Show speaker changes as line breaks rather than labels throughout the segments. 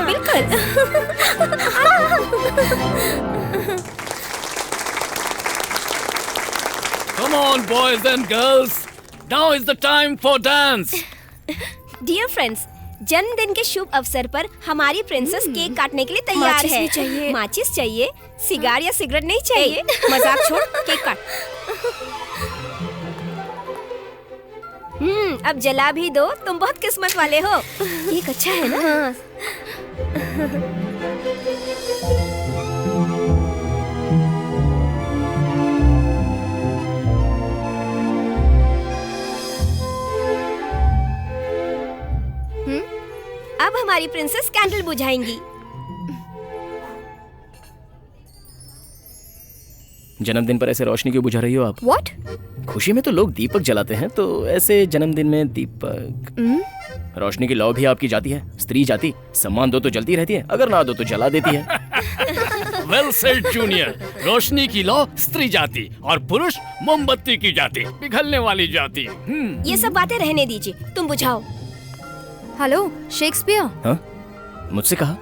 बिल्कुल।
Come on, boys and girls. Now is the time for dance.
Dear friends, जन्मदिन के शुभ अवसर पर हमारी प्रिंसेस केक काटने के लिए तैयार
माचिस
है।
भी चाहिए।
माचिस चाहिए, सिगार या सिगरेट नहीं चाहिए। मजाक छोड़, केक काट। अब जला भी दो, तुम बहुत किस्मत वाले हो।
केक अच्छा है ना?
हाँ। अब हमारी प्रिंसेस कैंडल बुझाएंगी।
जन्मदिन पर ऐसे रोशनी क्यों बुझा रही हो आप?
What?
खुशी में तो लोग दीपक जलाते हैं, तो ऐसे जन्मदिन में दीपक। रोशनी की लौ भी आपकी जाती है, स्त्री जाति। सम्मान दो तो जलती रहती है, अगर ना दो तो जला देती है।
Well said, junior. रोशनी की लौ स्त्री जाति और पुरुष मोमबत्ती की जाति, पिघलने वाली जाति।
ये सब बातें रहने दीजिए, तुम बुझाओ।
Hello, Shakespeare.
हाँ? मुझसे कहा?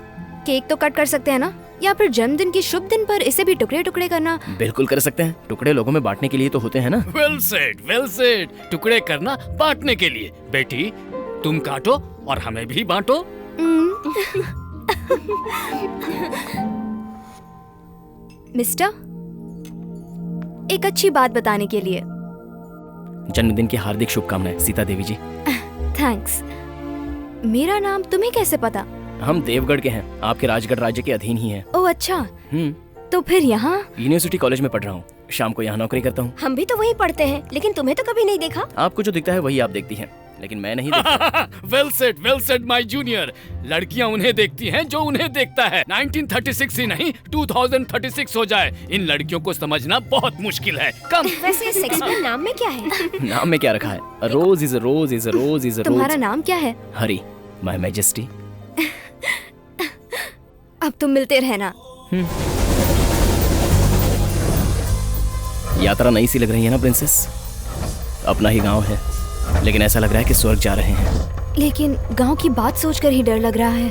केक तो कट कर सकते हैं ना? या फिर जन्मदिन के शुभ दिन पर इसे भी टुकड़े टुकड़े करना?
बिल्कुल कर सकते हैं, टुकड़े लोगों में बांटने के लिए तो होते हैं ना।
Well said, well said। टुकड़े करना बांटने के लिए। बेटी, तुम काटो और हमें भी बांटो।
मिस्टर, एक अच्छी बात बताने के लिए।
जन्मदिन की हार्दिक शुभकामनाएं सीता देवी जी।
थैंक्स। मेरा नाम तुम्हें कैसे पता?
हम देवगढ़ के हैं, आपके राजगढ़ राज्य के अधीन ही हैं।
ओह अच्छा, तो फिर यहाँ?
यूनिवर्सिटी कॉलेज में पढ़ रहा हूँ, शाम को यहाँ नौकरी करता हूँ।
हम भी तो वहीं पढ़ते हैं, लेकिन तुम्हें तो कभी नहीं देखा।
आपको जो दिखता है वही आप देखती हैं, लेकिन मैं नहीं देखता।
well said, my junior। लड़कियां उन्हें देखती हैं जो उन्हें देखता है। 1936 ही नहीं, 2036 हो जाए, इन लड़कियों को समझना बहुत मुश्किल है। कम।
वैसे शेक्सपियर नाम में क्या है?
नाम में क्या रखा है? A rose is a rose is a rose is a rose।
तुम्हारा नाम क्या है?
हरी, माय मैजेस्टी।
अब तुम मिलते रहना।
यात्रा नई सी लग रही है ना प्रिंसेस? अपना ही गांव है, लेकिन ऐसा लग रहा है कि स्वर्ग जा रहे हैं।
लेकिन गांव की बात सोचकर ही डर लग रहा है।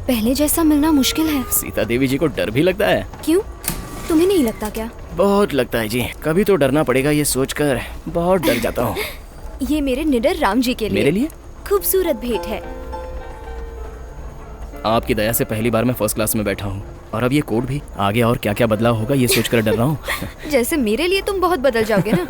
पहले जैसा मिलना मुश्किल है।
सीता देवी जी को डर भी लगता है?
क्यों? तुम्हें नहीं लगता क्या?
बहुत लगता है जी, कभी तो डरना पड़ेगा ये सोचकर, बहुत डर जाता हूँ।
ये मेरे निडर राम जी के लिए।
मेरे लिए?
खूबसूरत भेंट है।
आपकी दया से पहली बार मैं फर्स्ट क्लास में बैठा हूँ, और अब ये कोड भी। आगे और क्या क्या बदलाव होगा ये सोचकर डर रहा हूँ।
जैसे मेरे लिए तुम बहुत बदल जाओगे ना।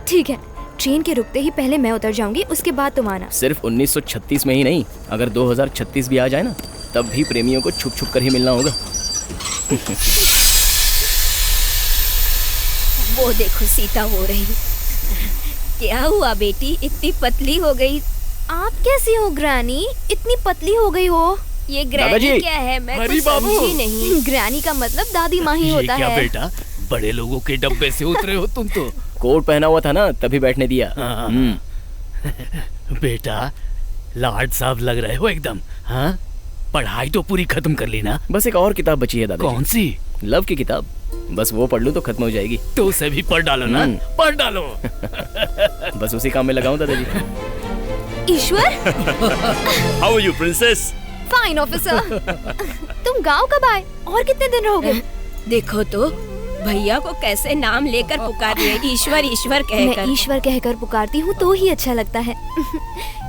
ठीक है, ट्रेन के रुकते ही पहले मैं उतर जाऊंगी, उसके बाद तुम आना।
सिर्फ 1936 में ही नहीं, अगर 2036 भी आ जाए ना, तब भी प्रेमियों को छुप छुप कर ही मिलना होगा।
वो देखो, सीता हो रही। क्या हुआ बेटी, इतनी पतली हो गई?
आप कैसी हो ग्रैनी? इतनी पतली हो गई हो।
ये ग्रैनी
दादाजी!
क्या है? मैं
हरी
कुछ
बाबू!
समझी नहीं।
ग्रैनी का मतलब दादी माँ ही होता
क्या
है।
बेटा, बड़े लोगों के डब्बे से उतरे हो तुम तो।
कोट पहना हुआ था ना, तभी बैठने दिया।
बेटा, लाड साहब लग रहे हो एकदम। हाँ, पढ़ाई तो पूरी खत्म कर ली ना?
बस एक और किताब बची है दादाजी।
कौन सी?
लव की किताब, बस वो पढ़ लूं तो खत्म हो जाएगी।
तो उसे भी पढ़ डालो ना, पढ़ डालो।
बस उसी काम में लगाऊं दादाजी।
Ishwar,
how are you princess?
Fine officer. तुम गांव कब आए और कितने दिन रहोगे?
देखो तो भैया को कैसे नाम लेकर पुकार रही है, ईश्वर ईश्वर कहकर।
मैं ईश्वर कहकर पुकारती हूँ तो ही अच्छा लगता है।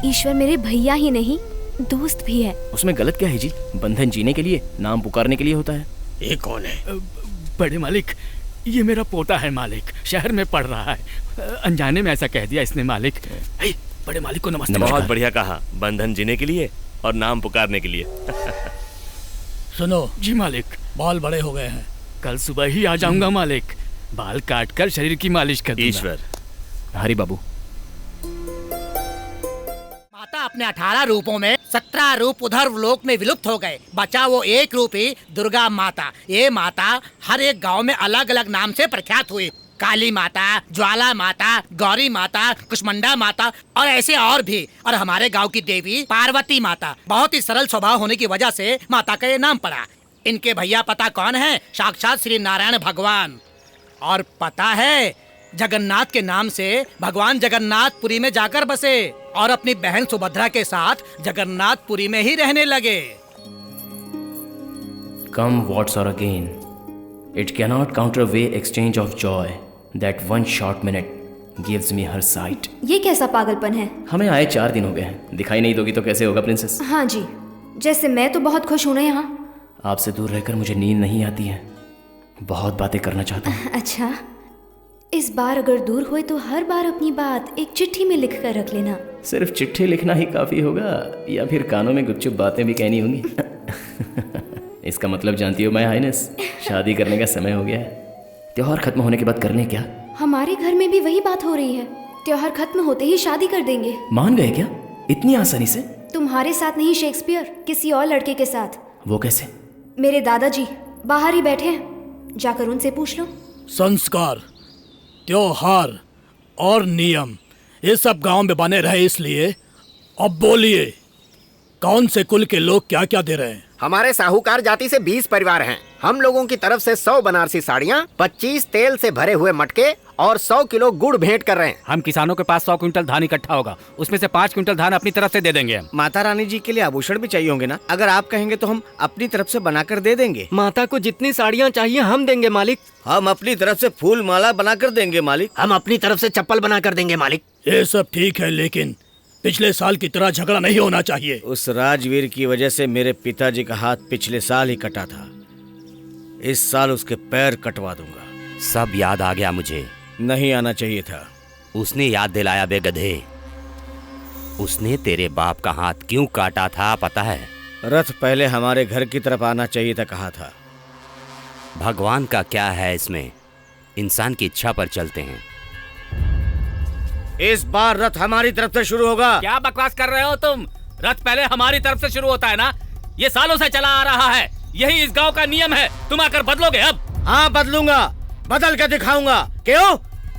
ईश्वर मेरे भैया ही नहीं, दोस्त भी है।
उसमें गलत क्या है जी? बंधन जीने के लिए, नाम पुकारने के लिए होता है।
ये कौन है?
बड़े मालिक, ये मेरा पोता है मालिक, शहर में पढ़ रहा है। अनजाने में ऐसा कह दिया इसने मालिक। हे, बड़े मालिक को नमस्ते।
बहुत बढ़िया कहा, बंधन जीने के लिए और नाम पुकारने के लिए।
सुनो जी मालिक, बाल बड़े हो गए हैं, कल सुबह ही आ जाऊंगा मालिक। बाल काट कर शरीर की मालिश कर दूंगा।
ईश्वर।
हरी बाबू।
माता अपने 18 रूपों में 17 रूप उधर लोक में विलुप्त हो गए, बचा वो एक रूप ही दुर्गा माता। ये माता हर एक गांव में अलग अलग नाम से प्रख्यात हुई। काली माता, ज्वाला माता, गौरी माता, कुष्मंडा माता और ऐसे और भी। और हमारे गांव की देवी पार्वती माता। बहुत ही सरल स्वभाव होने की वजह से माता का ये नाम पड़ा। इनके भैया पता कौन है? साक्षात श्री नारायण भगवान। और पता है जगन्नाथ के नाम से भगवान जगन्नाथपुरी में जाकर बसे और अपनी बहन सुभद्रा के साथ जगन्नाथपुरी में ही रहने लगे।
Come what's or again, it cannot counterweigh exchange of joy that one short minute gives me her sight.
ये कैसा पागलपन है?
हमें आए 4 दिन हो गए हैं, दिखाई नहीं दोगी तो कैसे होगा प्रिंसेस?
हाँ जी, जैसे मैं तो बहुत खुश हूँ ना यहाँ।
आपसे दूर रहकर मुझे नींद नहीं आती है, बहुत बातें करना चाहता हूँ।
अच्छा, इस बार अगर दूर हुए तो हर बार अपनी बात एक चिट्ठी में लिख कर रख लेना।
सिर्फ चिट्ठी लिखना ही काफी होगा या फिर कानों में गुपचुप बातें भी कहनी होंगी? इसका मतलब जानती हो माय हाइनेस, शादी करने का समय हो गया है। त्योहार खत्म होने के बाद कर लें क्या?
हमारे घर में भी वही बात हो रही है, त्योहार खत्म होते ही शादी कर देंगे।
मान गए क्या इतनी आसानी से?
तुम्हारे साथ नहीं शेक्सपियर, किसी और लड़के के साथ।
वो कैसे?
मेरे दादाजी बाहर ही बैठे हैं, जाकर उनसे पूछ लो।
संस्कार, त्योहार और नियम ये सब गांव में बने रहे, इसलिए अब बोलिए कौन से कुल के लोग क्या क्या दे रहे हैं?
हमारे साहूकार जाति से 20 परिवार हैं। हम लोगों की तरफ से 100 बनारसी साड़ियाँ, 25 तेल से भरे हुए मटके और 100 किलो गुड़ भेंट कर रहे हैं।
हम किसानों के पास 100 क्विंटल धान इकट्ठा होगा, उसमें से 5 क्विंटल धान अपनी तरफ से दे देंगे हम।
माता रानी जी के लिए आभूषण भी चाहिए होंगे ना? अगर आप कहेंगे तो हम अपनी तरफ से बनाकर दे देंगे।
माता को जितनी साड़ियाँ चाहिए हम देंगे मालिक।
हम अपनी तरफ से फूल माला बनाकर देंगे मालिक।
हम अपनी तरफ से चप्पल बना कर देंगे मालिक।
ये सब ठीक है, लेकिन पिछले साल की तरह झगड़ा नहीं होना चाहिए।
उस राजवीर की वजह से मेरे पिताजी का हाथ पिछले साल ही कटा था, इस साल उसके पैर कटवा दूंगा।
सब याद आ गया मुझे।
नहीं आना चाहिए था।
उसने याद दिलाया बे गधे। उसने तेरे बाप का हाथ क्यों काटा था पता है?
रथ पहले हमारे घर की तरफ आना चाहिए था, कहा था।
भगवान का क्या है इसमें, इंसान की इच्छा पर चलते हैं।
इस बार रथ हमारी तरफ से शुरू होगा।
क्या बकवास कर रहे हो तुम? रथ पहले हमारी तरफ से शुरू होता है ना, ये सालों से चला आ रहा है, यही इस गांव का नियम है। तुम आकर बदलोगे अब?
हाँ बदलूंगा, बदल कर दिखाऊंगा। क्यों?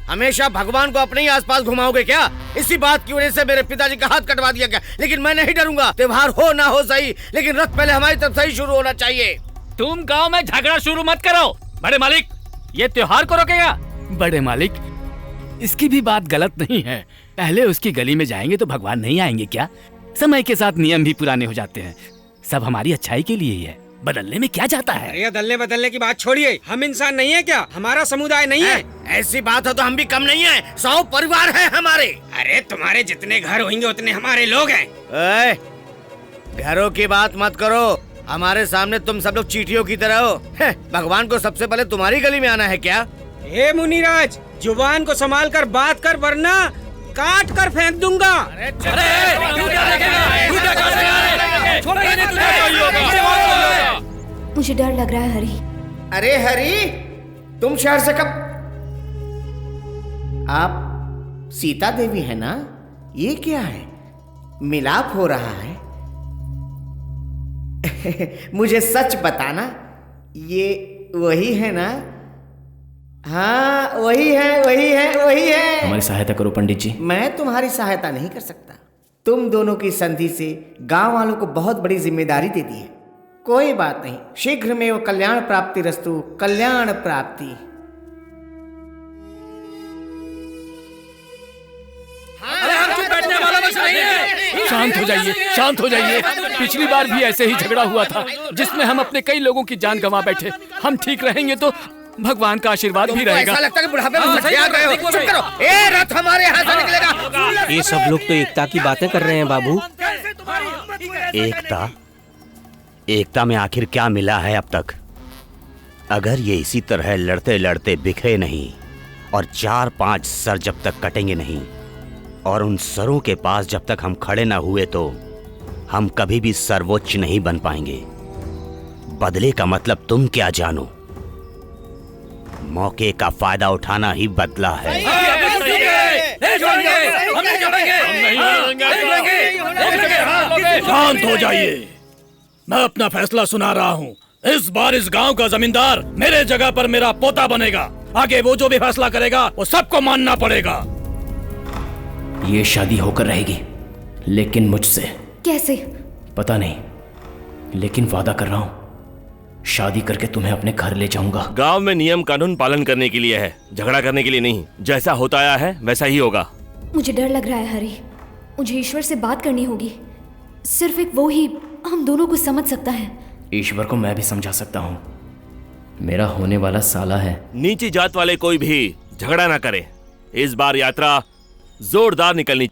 हमेशा भगवान को अपने ही आसपास घुमाओगे क्या? इसी बात की वजह से मेरे पिताजी का हाथ कटवा दिया गया, लेकिन मैं नहीं डरूंगा। त्योहार हो ना हो सही, लेकिन रथ पहले हमारी तरफ से ही शुरू होना चाहिए।
तुम गांव में झगड़ा शुरू मत करो। बड़े मालिक, ये त्योहार को रोकेगा? बड़े मालिक, इसकी भी बात गलत नहीं है। पहले उसकी गली में जाएंगे तो भगवान नहीं आएंगे क्या? समय के साथ नियम भी पुराने हो जाते हैं, सब हमारी अच्छाई के लिए ही है, बदलने में क्या जाता है?
अरे दलने बदलने की बात छोड़िए, हम इंसान नहीं है क्या? हमारा समुदाय नहीं है?
ऐसी बात है तो हम भी कम नहीं है, 100 परिवार है हमारे।
अरे तुम्हारे जितने घर होंगे उतने हमारे लोग हैं।
घरों की बात मत करो, हमारे सामने तुम सब लोग चींटियों की तरह हो। भगवान को सबसे पहले तुम्हारी गली में आना है क्या?
हे मुनिराज, जुबान को संभाल कर बात कर, वरना काट कर फेंक दूंगा।
मुझे डर लग रहा है हरी।
अरे हरी, तुम शहर से कब? आप सीता देवी है ना? ये क्या है, मिलाप हो रहा है? मुझे सच बताना, ये वही है ना? हाँ वही है, वही है, वही है।
हमारी सहायता करो पंडित जी।
मैं तुम्हारी सहायता नहीं कर सकता। तुम दोनों की संधि से गांव वालों को बहुत बड़ी जिम्मेदारी दे दी है। कोई बात नहीं, शीघ्र में वो कल्याण प्राप्ति रस्तु, कल्याण प्राप्ति।
शांत हो जाइए, शांत हो जाइए। पिछली बार भी ऐसे ही झगड़ा हुआ था, जिसमें हम अपने कई लोगों की जान गंवा बैठे। हम ठीक रहेंगे तो भगवान का आशीर्वाद भी रहेगा।
ऐसा लगता है कि बुढ़ापे में मछलियां गए हो। चुप करो, ए रथ हमारे यहाँ से निकलेगा।
ये सब लोग तो एकता की बातें कर रहे हैं बाबू।
एकता? एकता में आखिर क्या मिला है अब तक? अगर ये इसी तरह लड़ते लड़ते बिखरे नहीं और 4-5 सर जब तक कटेंगे नहीं और उन सरों के पास जब तक हम खड़े ना हुए तो हम कभी भी सर्वोच्च नहीं बन पाएंगे। बदले का मतलब तुम क्या जानो? मौके का फायदा उठाना ही बदला है।
शांत हो जाइए, मैं अपना फैसला सुना रहा हूँ। इस बार इस गांव का जमींदार मेरे जगह पर मेरा पोता बनेगा। आगे वो जो भी फैसला करेगा वो सबको मानना पड़ेगा।
ये शादी होकर रहेगी, लेकिन मुझसे।
कैसे?
पता नहीं, लेकिन वादा कर रहा हूँ शादी करके तुम्हें अपने घर ले जाऊंगा।
गांव में नियम कानून पालन करने के लिए है, झगड़ा करने के लिए नहीं। जैसा होता आया है वैसा ही होगा।
मुझे डर लग रहा है हरी, मुझे ईश्वर से बात करनी होगी। सिर्फ एक वो ही हम दोनों को समझ सकता है।
ईश्वर को मैं भी समझा सकता हूँ, मेरा होने वाला साला है।
नीची जात वाले कोई भी झगड़ा ना करे। इस बार यात्रा जोरदार निकलनी।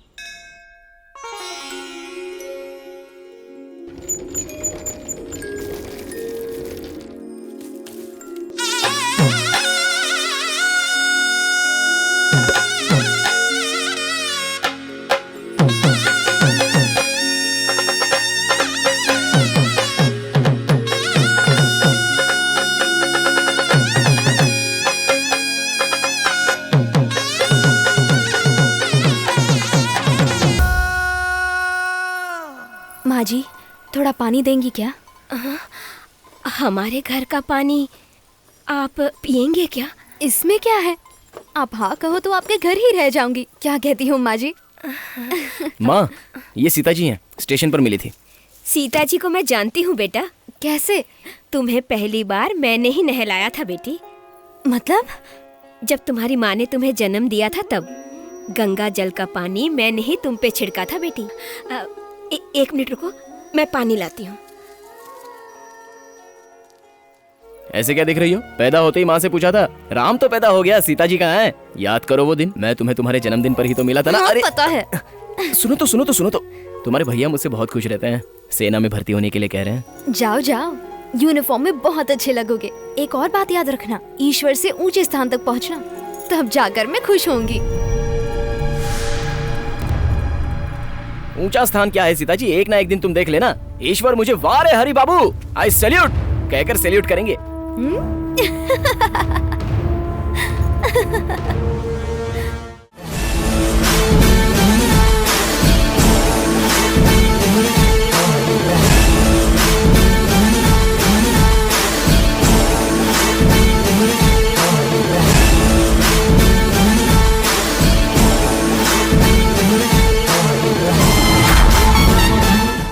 माँ जी, थोड़ा पानी देंगी क्या?
हमारे घर का पानी आप पिएंगे क्या?
इसमें क्या है, आप हाँ कहो तो आपके घर ही रह जाऊंगी। क्या कहती हूँ माँ जी?
माँ, ये सीता जी हैं, स्टेशन पर मिली थी।
सीता जी को मैं जानती हूँ बेटा।
कैसे?
तुम्हें पहली बार मैंने ही नहलाया था बेटी।
मतलब?
जब तुम्हारी माँ ने तुम्हें जन्म दिया था तब गंगा जल का पानी मैंने ही तुम पे छिड़का था बेटी। एक मिनट रुको, मैं पानी लाती हूँ।
ऐसे क्या देख रही हो? पैदा होते ही माँ से पूछा था, राम तो पैदा हो गया, सीता जी कहाँ है? याद करो वो दिन, मैं तुम्हें तुम्हारे जन्मदिन पर ही तो मिला था ना।
हाँ,
अरे
पता है।
सुनो तो तुम्हारे भैया मुझसे बहुत खुश रहते हैं, सेना में भर्ती होने के लिए कह रहे हैं।
जाओ जाओ, यूनिफॉर्म में बहुत अच्छे लगोगे। एक और बात याद रखना, ईश्वर से ऊंचे स्थान तक पहुंचना, तब जाकर मैं खुश होंगी।
ऊंचा स्थान क्या है सीता जी, एक ना एक दिन तुम देख लेना। ईश्वर मुझे वाह रे हरि बाबू, आई सैल्यूट कहकर सैल्यूट करेंगे।